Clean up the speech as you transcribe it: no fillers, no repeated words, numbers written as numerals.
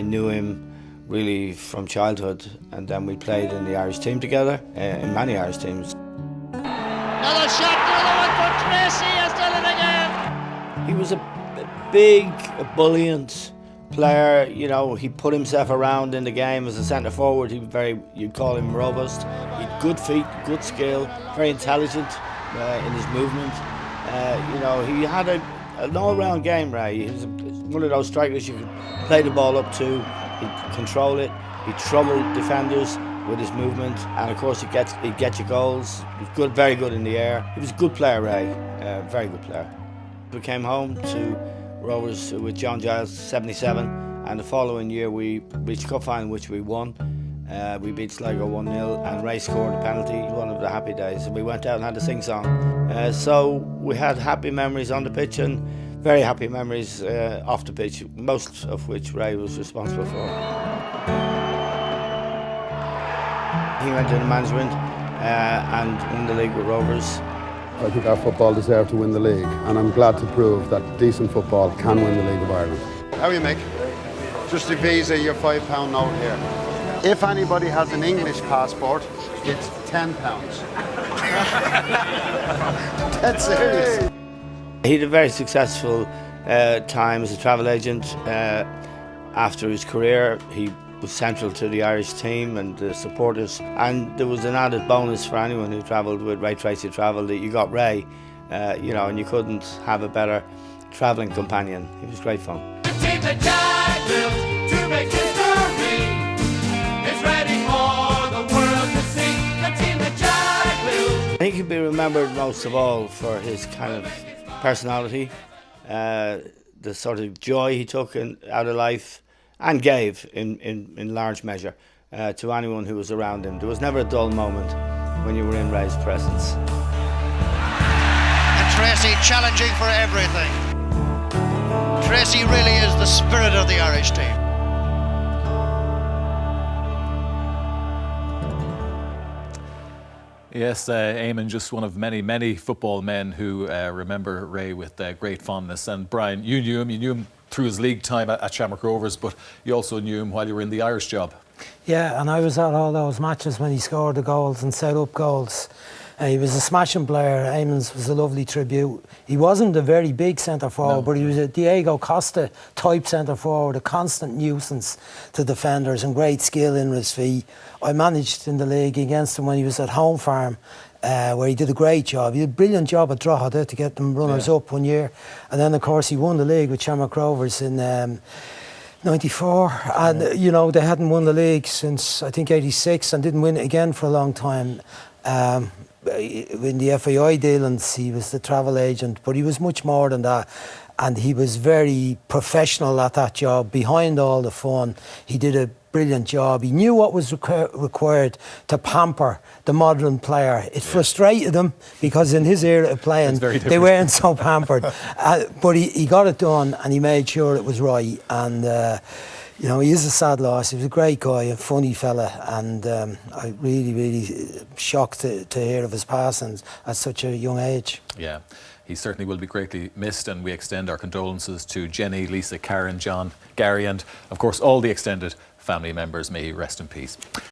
knew him really from childhood, and then we played in the Irish team together, in many Irish teams. Another shot, another one for Treacy, has done it again. He was a big, ebullient player. You know, he put himself around in the game as a centre forward. You'd call him robust. He had good feet, good skill, very intelligent in his movement. You know, he had an all-round game, Ray. He was one of those strikers you could play the ball up to. He'd control it. He'd trouble defenders with his movement, and of course he'd get you goals. He was good, very good in the air. He was a good player, Ray. Very good player. We came home to Rovers with John Giles, 77, and the following year we reached cup final, which we won. We beat Sligo 1-0, and Ray scored a penalty. One of the happy days, and we went out and had a sing-song. So we had happy memories on the pitch and very happy memories off the pitch, most of which Ray was responsible for. He went into management and won the league with Rovers. I think our football deserved to win the league, and I'm glad to prove that decent football can win the League of Ireland. How are you, Mick? Just a visa, your £5 note here. If anybody has an English passport, it's £10. That's serious. He had a very successful time as a travel agent. After his career, he was central to the Irish team and the supporters, and there was an added bonus for anyone who travelled with Ray Treacy Travel that you got Ray, you know, and you couldn't have a better travelling companion. He was great fun. The team that Jack built to make history is ready for the world to see. The team that Jack built. I think he'd be remembered most of all for his kind of personality, the sort of joy he took out of life and gave in large measure to anyone who was around him. There was never a dull moment when you were in Ray's presence. And Treacy challenging for everything. Treacy really is the spirit of the Irish team. Yes, Eamon, just one of many, many football men who remember Ray with great fondness. And Brian, you knew him through his league time at Shamrock Rovers, but you also knew him while you were in the Irish job. Yeah, and I was at all those matches when he scored the goals and set up goals. He was a smashing player. Eamon's was a lovely tribute. He wasn't a very big centre forward, but he was a Diego Costa type centre forward, a constant nuisance to defenders and great skill in his feet. I managed in the league against him when he was at Home Farm, where he did a great job. He did a brilliant job at Drogheda to get them runners up one year, and then of course he won the league with Shamrock Rovers in '94, and you know, they hadn't won the league since I think '86 and didn't win it again for a long time. In the FAI dealings, he was the travel agent, but he was much more than that, and he was very professional at that job. Behind all the fun, he did a brilliant job. He knew what was required to pamper the modern player. It frustrated him because in his era of playing, they weren't so pampered. But he got it done, and he made sure it was right. And you know, he is a sad loss. He was a great guy, a funny fella, and I really shocked to hear of his passing at such a young age. Yeah, he certainly will be greatly missed, and we extend our condolences to Jenny, Lisa, Karen, John, Gary, and of course all the extended family members. May he rest in peace.